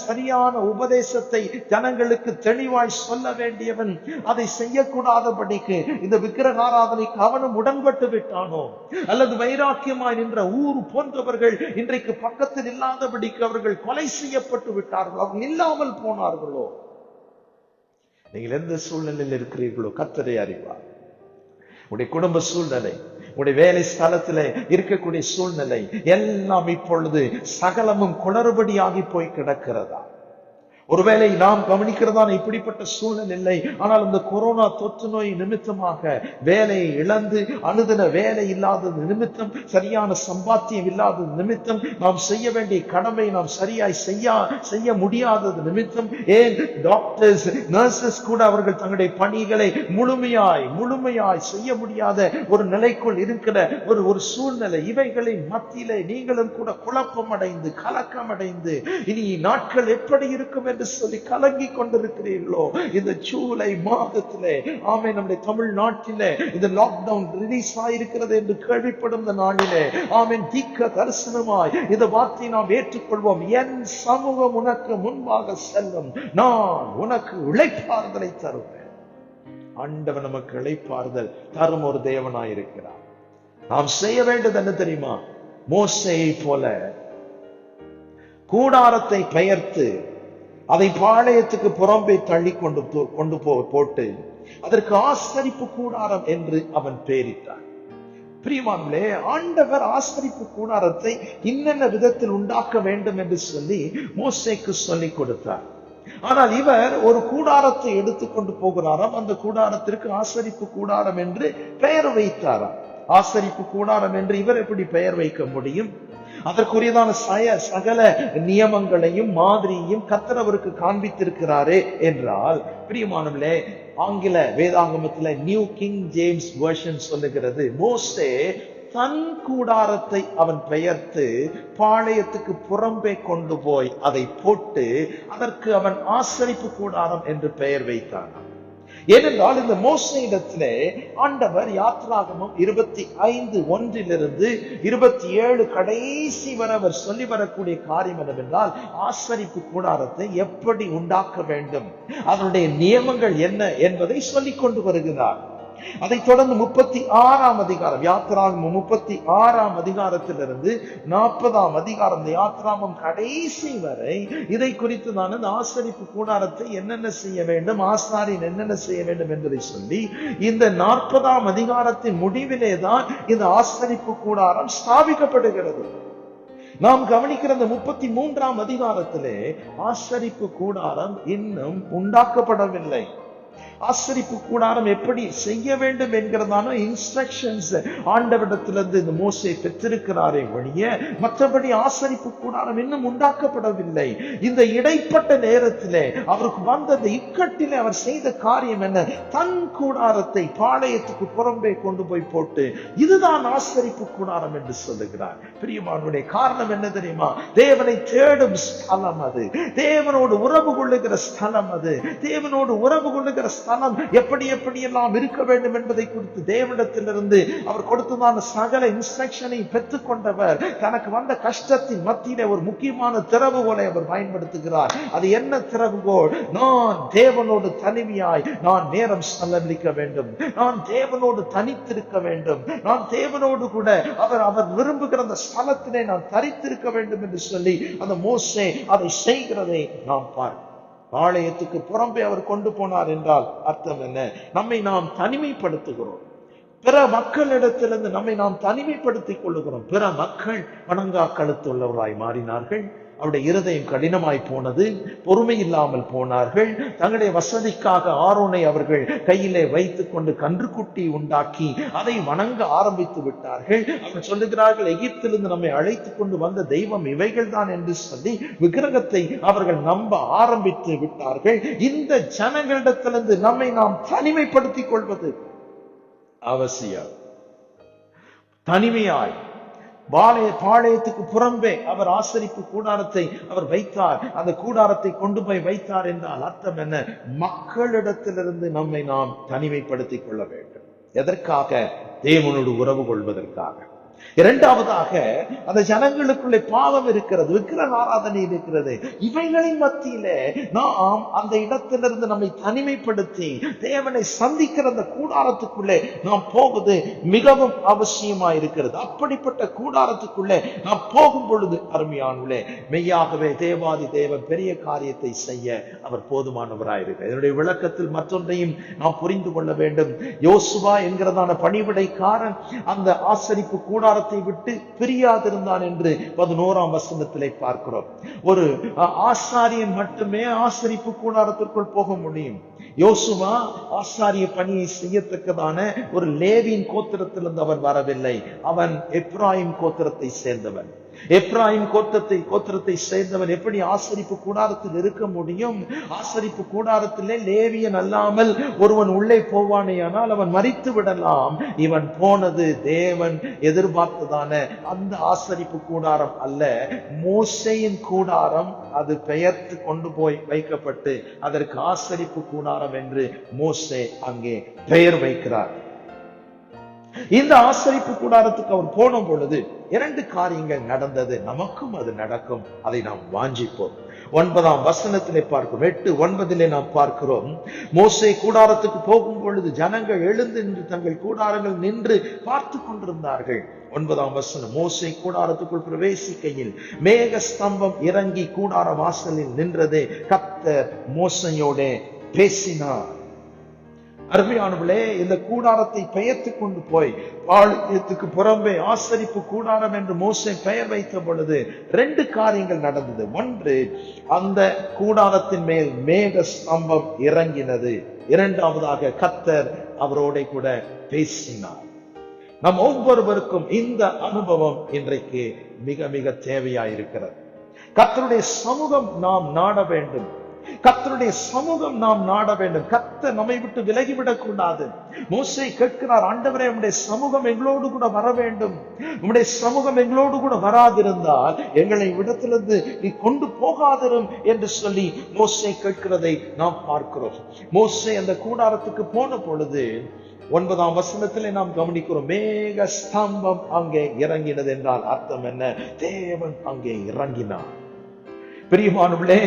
சரியான உபதேசத்தை ஜனங்களுக்கு தெளிவாய் சொல்ல வேண்டியவன் அதை செய்யக்கூடாதபடிக்கு இந்த விக்கிரகாராதனைக்கு அவனும் உடன்பட்டு விட்டானோ, அல்லது வைராக்கியமாய் நின்ற ஊர் போன்றவர்கள் இன்றைக்கு பக்கத்தில் இல்லாதபடிக்கு அவர்கள் கொலை செய்யப்பட்டு விட்டார்களோ, அவர்கள் இல்லாமல் போனார்களோ, நீங்கள் எந்த சூழ்நிலையில் இருக்கிறீர்களோ கர்த்தரை அறிவார். உடைய குடும்ப சூழ்நிலை, உடைய வேலை ஸ்தலத்துல இருக்கக்கூடிய சூழ்நிலை எல்லாம் இப்பொழுது சகலமும் குளறுபடியாகி போய் கிடக்கிறதா? ஒருவேளை நாம் கவனிக்கிறதான இப்படிப்பட்ட சூழ்நிலை இல்லை. ஆனால் இந்த கொரோனா தொற்று நோய் நிமித்தமாக வேலையை இழந்து அனுதின வேலை இல்லாதது நிமித்தம், சரியான சம்பாத்தியம் இல்லாதது நிமித்தம், நாம் செய்ய வேண்டிய கடமை நாம் சரியாய் செய்ய முடியாதது நிமித்தம், ஏன் டாக்டர்ஸ் நர்சஸ் கூட அவர்கள் தங்களுடைய பணிகளை முழுமையாய் செய்ய முடியாத ஒரு நிலைக்குள் இருக்கிற ஒரு சூழ்நிலை. இவைகளின் மத்தியிலே நீங்களும் கூட குழப்பம் அடைந்து கலக்கம் அடைந்து இனி நாட்கள் எப்படி இருக்கும் என்று சொல்லி கலங்கி கொண்டிருக்கிறீர்களோ, இந்த ஜூலை மாதத்திலே ஆமே நம்முடைய தமிழ்நாட்டிலே இந்த லாக்டவுன் ரிலீஸ் ஆயிருக்கிறது என்று கேள்விப்படும் இந்த நாளிலே ஆமே தீர்க்க தரிசனமாய் இந்த வார்த்தையை நாம் ஏற்றுக்கொள்வோம். என் சமூகம் உனக்கு முன்பாக செல்லும், நான் உனக்கு இளைப்பாறுதலை தருவேன். ஆண்டவர் நமக்கு இளைப்பாறுதல் தரும் ஒரு தேவனாயிருக்கிறார். நாம் செய்ய வேண்டியது என்ன தெரியுமா? மோசேயை போல கூடாரத்தை பெயர்த்து அதை பாளையத்துக்கு புறம்பே தள்ளி கொண்டு போட்டு அதற்கு ஆசரிப்பு கூடாரம் என்று அவன் பெயரிட்டான். பிரியமானவர்களே, ஆண்டவர் ஆசரிப்பு கூடாரத்தை இன்னென்ன விதத்தில் உண்டாக்க வேண்டும் என்று சொல்லி மோசேக்கு சொல்லிக் கொடுத்தார். ஆனால் இவர் ஒரு கூடாரத்தை எடுத்துக்கொண்டு போகிறாராம். அந்த கூடாரத்திற்கு ஆசரிப்பு கூடாரம் என்று பெயர் வைத்தாராம். ஆசரிப்பு கூடாரம் என்று இவர் எப்படி பெயர் வைக்க முடியும்? அதற்குரியதான சகல நியமங்களையும் மாதிரியையும் கர்த்தர் அவருக்கு காண்பித்திருக்கிறாரே என்றால், பிரியமானவர்களே, ஆங்கில வேதாகமத்தில் நியூ கிங் ஜேம்ஸ் வெர்ஷன் சொல்லுகிறது, மோசே தன் கூடாரத்தை அவன் பெயர்த்து பாளையத்துக்கு புறம்பே கொண்டு போய் அதை போட்டு அதற்கு அவன் ஆசரிப்பு கூடாரம் என்று பெயர் வைத்தான். ஏனென்றால் இந்த மோசேயிடத்திலே ஆண்டவர் யாத்ராகமம் 25:1 27 கடைசி வரை அவர் சொல்லி வரக்கூடிய காரியம் என்னவென்றால், ஆசரிப்பு கூடாரத்தை எப்படி உண்டாக்க வேண்டும், அதனுடைய நியமங்கள் என்ன என்பதை சொல்லிக் கொண்டு வருகிறார். அதை தொடர்ந்து 36ஆம் அதிகாரம், யாத்ராகமம் 36ஆம் அதிகாரத்திலிருந்து 40ஆம் அதிகாரம், யாத்ராகமம் கடைசி வரை இதை குறித்து நான் இந்த ஆசரிப்பு கூடாரத்தை என்னென்ன செய்ய வேண்டும், ஆசாரியன் என்னென்ன செய்ய வேண்டும் என்பதை சொல்லி இந்த 40ஆம் அதிகாரத்தின் முடிவிலே தான் இந்த ஆசரிப்பு கூடாரம் ஸ்தாபிக்கப்படுகிறது. நாம் கவனிக்கிற இந்த 33ஆம் அதிகாரத்திலே ஆசரிப்பு கூடாரம் இன்னும் உண்டாக்கப்படவில்லை. ஆசரிப்பு கூடாரம் எப்படி செய்ய வேண்டும் என்கிறதான இன்ஸ்ட்ரக்ஷன்ஸ் ஆண்டவரிடத்திலிருந்து இந்த மோசே பெற்றிருக்கிறாரே ஒழிய மற்றபடி ஆசரிப்பு கூடாரம் இன்னும் உண்டாக்கப்படவில்லை. இந்த இடைப்பட்ட நேரத்திலே அவருக்கு வந்த இக்கட்டிலே அவர் செய்த காரியம் என்ன? தன் கூடாரத்தை பாளையத்துக்கு புறம்பே கொண்டு போய் போட்டு இதுதான் ஆசரிப்பு கூடாரம் என்று சொல்லுகிறார். பிரியமானவர்களே, காரணம் என்ன தெரியுமா? தேவனை தேடும் ஸ்தலம் அது, தேவனோடு உறவு கொள்ளுகிற ஸ்தலம் அது, தேவனோடு உறவு கொள்ளுகிற கூடுகிற ஸ்தலம் எப்படி எல்லாம் இருக்க வேண்டும் என்பதை குறித்து தேவனிடத்திலிருந்து அவர் கொடுத்ததான சகல இன்ஸ்ட்ரக்ஷனை பெற்றுக் கொண்டவர் தனக்கு வந்த கஷ்டத்தின் மத்தியிலே ஒரு முக்கியமான திறவுகோலை அவர் பயன்படுத்துகிறார். அது என்ன திறவுகோல்? நான் தேவனோடு தனிமையாய் நான் நேரம் செலவழிக்க வேண்டும், நான் தேவனோடு தனித்திருக்க வேண்டும், நான் தேவனோடு கூட அவர் விரும்புகிற அந்த ஸ்தலத்திலே நான் தரித்திருக்க வேண்டும் என்று சொல்லி அந்த மோசே அதை செய்கிறதை நாம் பார்க்கிறோம். ஆலயத்துக்கு புறம்பே அவர் கொண்டு போனார் என்றால் அர்த்தம் என்ன? நம்மை நாம் தனிமைப்படுத்துகிறோம். பிற மக்களிடத்திலிருந்து நம்மை நாம் தனிமைப்படுத்திக் கொள்ளுகிறோம். பிற மக்கள் வணங்கா கழுத்துள்ளவராய் மாறினார்கள். அவருடைய இருதயம் கடினமாய் போனது, பொறுமை இல்லாமல் போனார்கள். தங்களுடைய வசதிக்காக ஆரோனை அவர்கள் கையிலே வைத்துக் கொண்டு கன்றுக்குட்டி உண்டாக்கி அதை வணங்க ஆரம்பித்து விட்டார்கள். அவர் சொல்லுகிறார்கள், எகிப்திலிருந்து நம்மை அழைத்துக் கொண்டு வந்த தெய்வம் இவைகள் தான் என்று சொல்லி விக்கிரகத்தை அவர்கள் நம்ப ஆரம்பித்து விட்டார்கள். இந்த ஜனங்களிடத்திலிருந்து நம்மை நாம் தனிமைப்படுத்திக் கொள்வது அவசியம். தனிமையாய் பாளையத்துக்கு புறம்பே அவர் ஆசரிப்பு கூடாரத்தை அவர் வைத்தார். அந்த கூடாரத்தை கொண்டு போய் வைத்தார் என்றால் அர்த்தம் என்ன? மக்களிடத்திலிருந்து நம்மை நாம் தனிமைப்படுத்திக் கொள்ள வேண்டும். எதற்காக? தேவனோடு உறவு கொள்வதற்காக. இரண்டாவதாக, அந்த ஜனங்களுக்குள்ளே பாவம் இருக்கிறது, விக்கிரக ஆராதனை இருக்கிறது. இவைகளின் மத்தியிலே நாம் அந்த இடத்திலிருந்து நம்மை தனிமைப்படுத்தி தேவனை சந்திக்கிற அந்த கூடாரத்துக்குள்ளே நாம் போவது மிகவும் அவசியமா இருக்கிறது. அப்படிப்பட்ட கூடாரத்துக்குள்ளே நாம் போகும் பொழுது அருமையானவர்களே, மெய்யாகவே தேவாதி தேவன் பெரிய காரியத்தை செய்ய அவர் போதுமானவராயிருக்கிறார். இதனுடைய விளக்கத்தில் மற்றொன்றையும் நாம் புரிந்து கொள்ள வேண்டும். யோசுவா என்கிறதான பணிவிடைக்காரன் அந்த ஆசரிப்பு கூடாரத்தை விட்டு பிரியாதிருந்தான் என்று 11ஆம் வசனத்திலே பார்க்கிறோம். ஒரு ஆசாரியன் மட்டுமே ஆசரிப்பு கூடாரத்திற்குள் போக முடியும். யோசுவா ஆசாரிய பணியை செய்யத்தக்கதான ஒரு லேவியின் கோத்திரத்திலிருந்து அவன் வரவில்லை. அவன் எப்ராயிம் கோத்திரத்தை சேர்ந்தவன். எப்ராயிம் கோத்திரத்தை சேர்ந்தவன் எப்படி ஆசரிப்பு கூடாரத்தில் இருக்க முடியும்? ஆசரிப்பு கூடாரத்திலே லேவியன் அல்லாமல் ஒருவன் உள்ளே போவானேயானால் அவன் மரித்து விடலாம். இவன் போனது தேவன் எதிர்பார்த்ததான அந்த ஆசரிப்பு கூடாரம் அல்ல, மோசேயின் கூடாரம். அது பெயர்த்து கொண்டு போய் வைக்கப்பட்டு அதற்கு ஆசரிப்பு கூடாரம் என்று மோசே அங்கே பெயர் வைக்கிறார். இந்த ஆசரிப்பு கூடாரத்துக்கு அவர் போன பொழுது 2 காரியங்கள் நடந்தது. நமக்கும் அது நடக்கும். அதை நாம் வாஞ்சிப்போம். 9ஆம் வசனத்திலே பார்க்கிறோம். 8:9 நாம் பார்க்கிறோம். மோசே கூடாரத்துக்கு போகும் பொழுது ஜனங்கள் எழுந்து நின்று தங்கள் கூடாரங்கள் நின்று பார்த்து கொண்டிருந்தார்கள். 9ஆம் வசனம், மோசே கூடாரத்துக்குள் பிரவேசிக்கையில் மேக ஸ்தம்பம் இறங்கி கூடார வாசலில் நின்றதே, கர்த்தர் மோசையோடே பேசினார். அருமையானவர்களே, இந்த கூடாரத்தை பெயர்த்து கொண்டு போய் பாளையத்துக்கு புறம்பே ஆசரிப்பு கூடாரம் என்று மோசே பெயர் வைத்த பொழுது 2 காரியங்கள் நடந்தது. ஒன்று, அந்த கூடாரத்தின் மேல் மேக ஸ்தம்பம் இறங்கினது. இரண்டாவதாக, கர்த்தர் அவரோட கூட பேசினார். நம் ஒவ்வொருவருக்கும் இந்த அனுபவம் இன்றைக்கு மிக மிக தேவையாயிருக்கிறது. கர்த்தருடைய சமூகம் நாம் நாட வேண்டும். கர்த்தருடைய சமூகம் நாம் நாட வேண்டும். கர்த்தர் நம்மை விட்டு விலகிவிடக் கூடாது. மோசே கேட்கிறார், ஆண்டவரே, உம்முடைய சமூகம் எங்களோடு கூட வர வேண்டும். உம்முடைய சமூகம் எங்களோடு கூட வராதிருந்தால் எங்களை விடத்திலிருந்து நீ கொண்டு போகாதிரும் என்று சொல்லி மோசே கேட்கிறதை நாம் பார்க்கிறோம். மோசே அந்த கூடாரத்துக்கு போன பொழுது 9ஆம் வசனத்திலே நாம் கவனிக்கிறோம், மேக ஸ்தம்பம் அங்கே இறங்கினது என்றால் அர்த்தம் என்ன? தேவன் அங்கே இறங்கினார். பிரியமானவர்களே,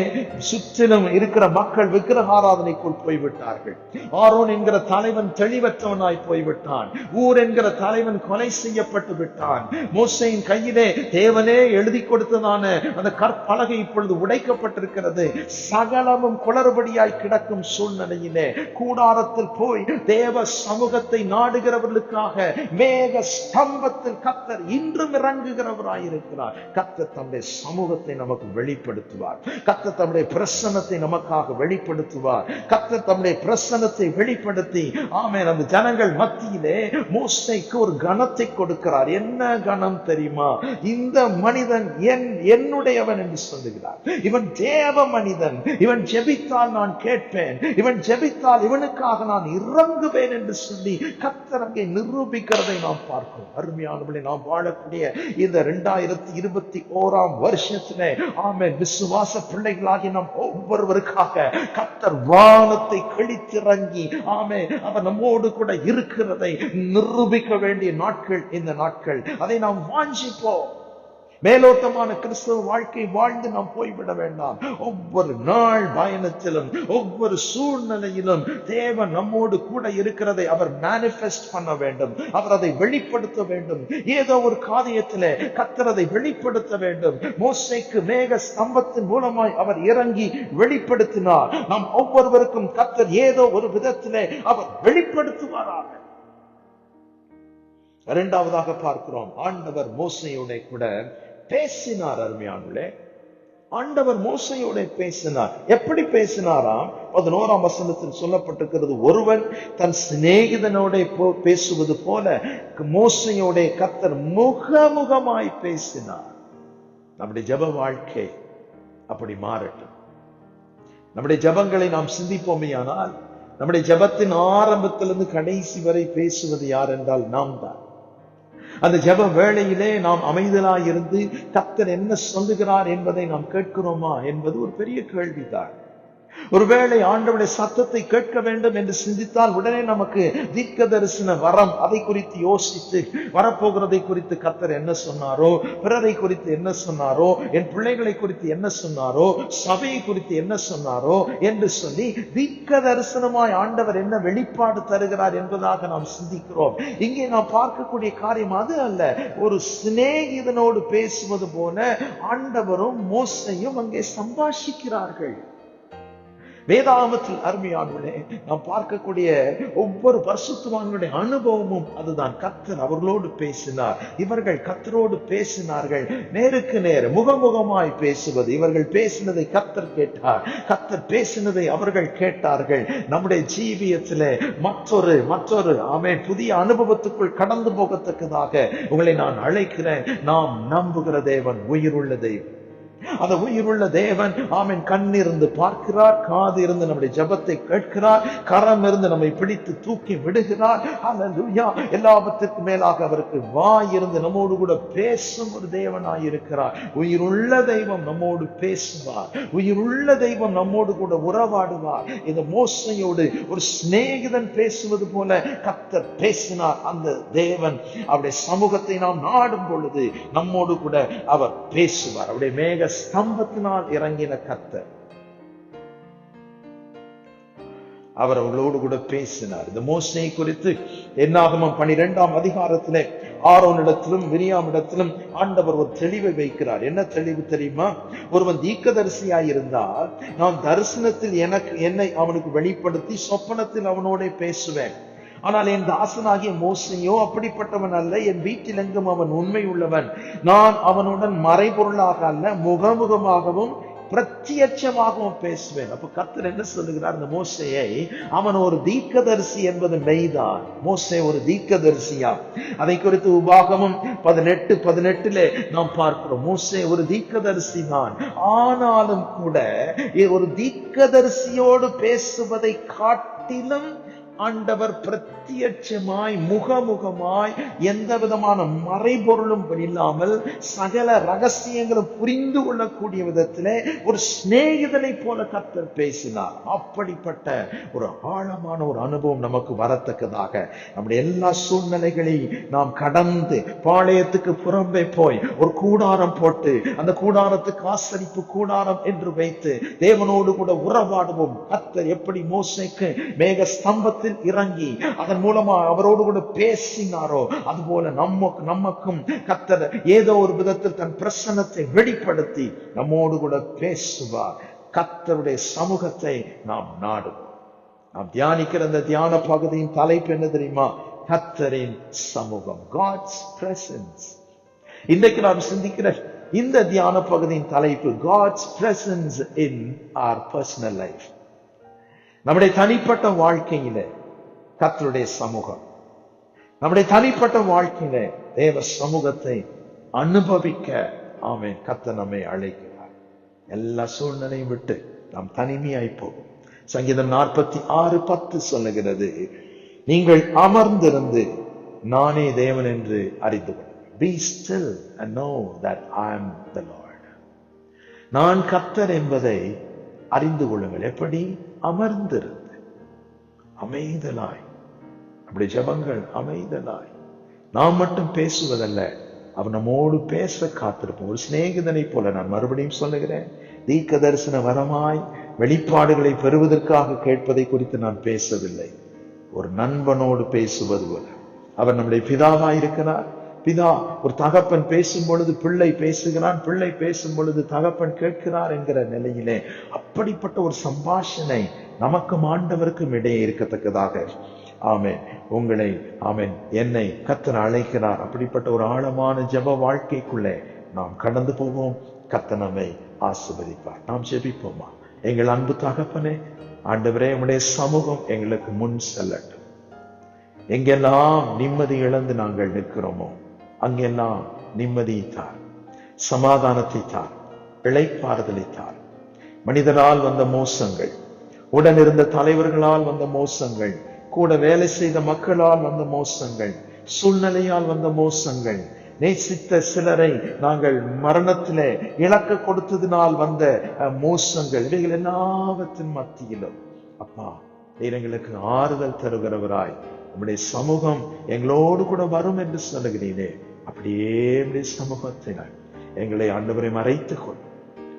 சுற்றிலும் இருக்கிற மக்கள் விக்கிரக ஆராதனைக்குள் போய்விட்டார்கள். ஆரோன் என்கிற தலைவன் தெளிவற்றவனாய் போய்விட்டான். ஊர் என்கிற தலைவன் கொலை செய்யப்பட்டு விட்டான். மோசேயின் கையிலே தேவனே எழுதி கொடுத்ததான அந்த கற்பலகை இப்பொழுது உடைக்கப்பட்டிருக்கிறது. சகலமும் குளறுபடியாய் கிடக்கும் சூழ்நிலையிலே கூடாரத்தில் போய் தேவ சமூகத்தை நாடுகிறவர்களுக்காக மேக ஸ்தம்பத்தில் கர்த்தர் இன்றும் இறங்குகிறவராயிருக்கிறார். கர்த்தர் தம்முடைய சமூகத்தை நமக்கு வெளிப்படுத்த கர்த்தர் தம்முடைய பிரசன்னத்தை நமக்காக வெளிப்படுத்துவார். கர்த்தர் தம்முடைய பிரசன்னத்தை வெளிப்படுத்தி ஆமென் அந்த ஜனங்கள் மத்தியிலே மோசேக்கு ஒரு கணத்தை கொடுக்கிறார். என்ன கணம் தெரியுமா? இந்த மனிதன் என்னுடையவன் என்று சொல்லுகிறார். இவன் தேவ மனிதன். இவன் ஜெபித்தால் நான் கேட்பேன். இவன் ஜெபித்தால் இவனுக்காக நான் இறங்குவேன் என்று சொல்லி கர்த்தர் அங்கே நிரூபிக்கிறதை நாம் பார்க்கிறோம். அருமையானவர்களே, நாம் வாழக்கூடிய இந்த 2021ஆம் வருஷத்திலே ஆமென் விசுவாச பிள்ளைகளாகி நாம் ஒவ்வொருவருக்காக கர்த்தர் வானத்தை கிழித்திறங்கி அவர் நம்மோடு கூட இருக்கிறதை நிரூபிக்க வேண்டிய நாட்கள் இந்த நாட்கள். அதை நாம் வாஞ்சிப்போம். மேலோட்டமான கிறிஸ்தவ வாழ்க்கை வாழ்ந்து நாம் போய்விட வேண்டாம். ஒவ்வொரு நாள் பயணத்திலும் ஒவ்வொரு சூழ்நிலையிலும் தேவன் நம்மோடு கூட இருக்கிறதை அவர் மேனிஃபெஸ்ட் பண்ண வேண்டும். அவர் அதை வெளிப்படுத்த வேண்டும். ஏதோ ஒரு காரியத்திலே கர்த்தர் அதை வெளிப்படுத்த வேண்டும். மோசேக்கு மேக ஸ்தம்பத்தின் மூலமாய் அவர் இறங்கி வெளிப்படுத்தினார். நாம் ஒவ்வொருவருக்கும் கர்த்தர் ஏதோ ஒரு விதத்திலே அவர் வெளிப்படுத்துவாராக. இரண்டாவதாக பார்க்கிறோம், ஆண்டவர் மோசேயோட கூட பேசினார். அருமையானவர்களே, ஆண்டவர் மோசேயோட பேசினார். எப்படி பேசினாராம்? 11ஆம் வசனத்தில் சொல்லப்பட்டிருக்கிறது, ஒருவன் தன் சிநேகிதனோட பேசுவது போல மோசேயோட கர்த்தர் முகமுகமாய் பேசினார். நம்முடைய ஜெப வாழ்க்கை அப்படி மாறட்டும். நம்முடைய ஜெபங்களை நாம் சிந்திப்போமேயானால் நம்முடைய ஜெபத்தின் ஆரம்பத்திலிருந்து கடைசி வரை பேசுவது யார் என்றால் நாம் தான். அந்த ஜெப வேளையிலே நாம் அமைதலாய் இருந்து கர்த்தர் என்ன சொல்லுகிறார் என்பதை நாம் கேட்கிறோமா என்பது ஒரு பெரிய கேள்விதான். ஒருவேளை ஆண்டவருடைய சத்தத்தை கேட்க வேண்டும் என்று சிந்தித்தால் உடனே நமக்கு தீர்க்க தரிசன வரம், அதை குறித்து யோசித்து வரப்போகிறதை குறித்து கர்த்தர் என்ன சொன்னாரோ, பிறரை குறித்து என்ன சொன்னாரோ, என் பிள்ளைகளை குறித்து என்ன சொன்னாரோ, சபையை குறித்து என்ன சொன்னாரோ என்று சொல்லி தீர்க்க தரிசனமாய் ஆண்டவர் என்ன வெளிப்பாடு தருகிறார் என்பதாக நாம் சிந்திக்கிறோம். இங்கே நாம் பார்க்கக்கூடிய காரியம் அது அல்ல. ஒரு சிநேகிதனோடு பேசுவது போல ஆண்டவரும் மோசேயும் அங்கே சம்பாஷிக்கிறார்கள். வேதாகமத்தில் அருமையானவர்களே, நாம் பார்க்கக்கூடிய ஒவ்வொரு பரிசுத்தவான்களுடைய அனுபவமும் அதுதான். கர்த்தர் அவர்களோடு பேசினார், இவர்கள் கர்த்தரோடு பேசினார்கள். நேருக்கு நேர் முகமுகமாய் பேசுவது. இவர்கள் பேசினதை கர்த்தர் கேட்டார், கர்த்தர் பேசினதை அவர்கள் கேட்டார்கள். நம்முடைய ஜீவியத்திலே மற்றொரு புதிய அனுபவத்துக்குள் கடந்து போகத்தக்கதாக உங்களை நான் அழைக்கிறேன். நாம் நம்புகிற தேவன் உயிருள்ள தெய்வம். அந்த உயிருள்ள தேவன் கண்ணிருந்து பார்க்கிறார், காது இருந்து நம்முடைய ஜெபத்தை கேட்கிறார், கரம் இருந்து நம்மை பிடித்து தூக்கி விடுகிறார். ஹல்லேலூயா! எல்லாவற்றுக்கும் மேலாக அவருக்கு வாய் இருந்து நம்மோடு கூட பேசும் ஒரு தேவனாய் இருக்கிறார். உயிருள்ள தெய்வம் நம்மோடு பேசுவார், உயிருள்ள தெய்வம் நம்மோடு கூட உறவாடுவார். இந்த மோசேயோடு ஒரு சிநேகிதன் பேசுவது போல கர்த்தர் பேசினார். அந்த தேவன் அவருடைய சமூகத்தை நாம் நாடும் பொழுது நம்மோடு கூட அவர் பேசுவார். அவருடைய மேக ஸ்தம்பத்தினால் இறங்கின கர்த்தர் அவர் அவர்களோடு கூட பேசினார். இந்த மோசேயை குறித்து என்னாகமம் 12ஆம் அதிகாரத்திலே ஆரோனிடத்திலும் மிரியாமிடத்திலும் ஆண்டவர் ஒரு தெளிவை வைக்கிறார். என்ன தெளிவு தெரியுமா? ஒருவன் தீர்க்கதரிசியாய் இருந்தால் நான் தரிசனத்தில் என்னை அவனுக்கு வெளிப்படுத்தி சொப்பனத்தில் அவனோட பேசுவேன். ஆனால் என் தாசனாகிய மோசேயோ அப்படிப்பட்டவன் அல்ல. என் வீட்டில் எங்கும் அவன் உண்மை உள்ளவன். நான் அவனுடன் மறைபொருளாக அல்ல, முகமுகமாகவும் பிரத்யட்சமாகவும் பேசுவேன். அப்ப கர்த்தர் என்ன சொல்லுகிறார்? இந்த மோசேயை அவன் ஒரு தீர்க்கதரிசி என்பது மெய்தான். மோசே ஒரு தீர்க்கதரிசியா? அதை குறித்து உபாகமம் 18:18 நாம் பார்க்கிறோம். மோசே ஒரு தீர்க்கதரிசி தான். ஆனாலும் கூட ஒரு தீர்க்கதரிசியோடு பேசுவதை காட்டிலும் ஆண்டவர் பிரத்யட்சமாய் முகமுகமாய் எந்த விதமான மறைபொருளும் இல்லாமல் சகல ரகசியங்களும் புரிந்து கொள்ளக்கூடிய விதத்திலே ஒரு சிநேகிதனை போல கர்த்தர் பேசினார். அப்படிப்பட்ட ஒரு ஆழமான ஒரு அனுபவம் நமக்கு வரத்தக்கதாக நம்முடைய எல்லா சூழ்நிலைகளையும் நாம் கடந்து பாளையத்துக்கு புறம்பே போய் ஒரு கூடாரம் போட்டு அந்த கூடாரத்துக்கு ஆசரிப்பு கூடாரம் என்று வைத்து தேவனோடு கூட உறவாடுவோம். கர்த்தர் எப்படி மோசேக்கு மேக ஸ்தம்பத்தில் இறங்கி அதன் மூலமா அவரோடு கூட பேசினாரோ அதுபோல நமக்கும் கர்த்தர் ஏதோ ஒரு விதத்தில் தன் பிரசன்னத்தை வெளிப்படுத்தி நம்மோடு கூட பேசுவார். கர்த்தருடைய சமூகத்தை நாம் நாடுவோம். நாம் தியானிக்கிற அந்த தியான பகுதியின் தலைப்பு என்ன தெரியுமா? கர்த்தரின் சமூகம், God's presence. இன்றைக்கு நாம் சிந்திக்கிற இந்த தியான பகுதியின் தலைப்பு God's presence in our personal life. நம்முடைய தனிப்பட்ட வாழ்க்கையில கர்த்தருடைய சமூகம், நம்முடைய தனிப்பட்ட வாழ்க்கையில தேவ சமூகத்தை அனுபவிக்க கர்த்தர் நம்மை அழைக்கிறார். எல்லா சூழ்நிலையும் விட்டு நாம் தனிமையாய் போகும். சங்கீதம் 46:10 சொல்லுகிறது, நீங்கள் அமர்ந்திருந்து நானே தேவன் என்று அறிந்து கொள்ளுங்கள். Be still and know that I am the Lord. நான் கர்த்தர் என்பதை அறிந்து கொள்ளுங்கள். எப்படி? அமர்ந்திருந்து அமைதலாய். அப்படி ஜெபங்கள் அமைதலாய். நாம் மட்டும் பேசுவதல்ல, அவர் நம்மோடு பேச காத்திருப்போம். ஒரு சிநேகிதனை போல. நான் மறுபடியும் சொல்லுகிறேன், தீர்க்க தரிசன வரமாய் வெளிப்பாடுகளை பெறுவதற்காக கேட்பதை குறித்து நான் பேசவில்லை. ஒரு நண்பனோடு பேசுவது போல. அவர் நம்முடைய பிதாவாய் இருக்கிறார். பிதா, ஒரு தகப்பன் பேசும் பொழுது பிள்ளை பேசுகிறான், பிள்ளை பேசும் பொழுது தகப்பன் கேட்கிறார் என்கிற நிலையிலே அப்படிப்பட்ட ஒரு சம்பாஷணை நமக்கும் ஆண்டவருக்கும் இடையே இருக்கத்தக்கதாக, ஆமென், உங்களை, ஆமென், என்னை கர்த்தர் அழைக்கிறார். அப்படிப்பட்ட ஒரு ஆழமான ஜெப வாழ்க்கைக்குள்ளே நாம் கடந்து போவோம். கர்த்தர் நம்மை ஆசீர்வதிப்பார். நாம் ஜெபிப்போமா? எங்கள் அன்பு தகப்பனே, ஆண்டவரே, உம்முடைய சமூகம் எங்களுக்கு முன் செல்லட்டும். எங்கெல்லாம் நிம்மதி இழந்து நாங்கள் நிற்கிறோமோ அங்கெல்லாம் நிம்மதியை தார், சமாதானத்தை தார், இளைப்பாறுதலை தார். மனிதரால் வந்த மோசங்கள், உடன் இருந்த தலைவர்களால் வந்த மோசங்கள், கூட வேலை செய்த மக்களால் வந்த மோசங்கள், சூழ்நிலையால் வந்த மோசங்கள், நேசித்த சிலரை நாங்கள் மரணத்திலே இழக்க கொடுத்ததினால் வந்த மோசங்கள், இவைகள் எல்லாவற்றின் மத்தியிலும் அப்பா, நீர் எங்களுக்கு ஆறுதல் தருகிறவராய் நம்முடைய சமூகம் எங்களோடு கூட வரும் என்று சொல்லுகிறீனே, அப்படியே நம்முடைய சமூகத்தினர் எங்களை ஆண்டவரை மறைத்துக் கொள்.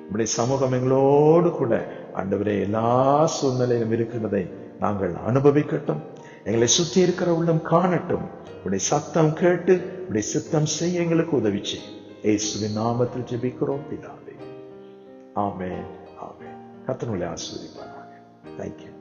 நம்முடைய சமூகம் எங்களோடு கூட ஆண்டவரே எல்லா சூழ்நிலையிலும் இருக்கிறதை நாங்கள் அனுபவிக்கட்டும். எங்களை சுற்றி இருக்கிற உள்ளம் காணட்டும். உடைய சத்தம் கேட்டு உடைய சித்தம் செய்ய எங்களுக்கு உதவி செய்யும். இயேசுவின் நாமத்தில் ஜெபிக்கிறோம் பிதாவே. ஆமென், ஆமென். கர்த்தர் உங்களை ஆசீர்வதிப்பாராக. Thank you.